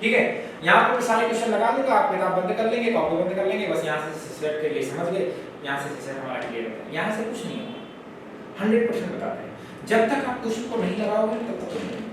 ठीक है, यहाँ पर सारे क्वेश्चन लगा दूंगा, आप किताब बंद कर लेंगे, कॉपी बंद कर लेंगे, बस यहाँ से सेट के लिए समझ गए, यहाँ से सेट हमारा क्लियर होता है। यहाँ से कुछ नहीं होगा, 100% बताते हैं। जब तक आप क्वेश्चन को नहीं लगाओगे तब तक नहीं।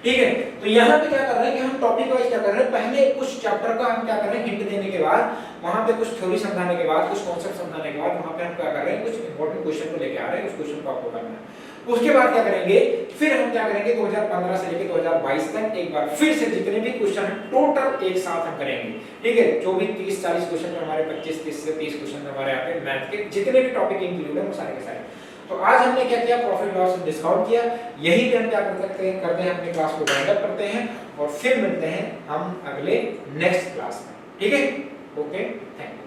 ठीक है। तो यहाँ पे क्या कर रहे हैं कि हम टॉपिक वाइज क्या कर रहे हैं, पहले कुछ चैप्टर का हम क्या कर रहे हैं हिंट देने के बाद, वहां पे कुछ थ्योरी समझाने के बाद, कुछ कॉन्सेप्ट समझाने के बाद, वहां पे हम क्या कर रहे हैं, कुछ इंपॉर्टेंट क्वेश्चन को लेके आ रहे हैं, उस क्वेश्चन को आपको करना है। उसके बाद क्या करेंगे, फिर हम क्या करेंगे 2015 से लेकर 2022 तक एक बार फिर से जितने भी क्वेश्चन हैं टोटल एक साथ हम करेंगे। ठीक है, जो भी 30-40 क्वेश्चन जो हमारे 25 से 30 क्वेश्चन हमारे यहाँ पे मैथ के जितने भी टॉपिक इंक्लूड है वो सारे के सारे। तो आज हमने क्या किया, प्रॉफिट लॉस एंड डिस्काउंट किया। यही पे हम क्या करते हैं अपनी क्लास को वाइंड अप करते हैं और फिर मिलते हैं हम अगले नेक्स्ट क्लास में। ठीक है, ओके, थैंक यू।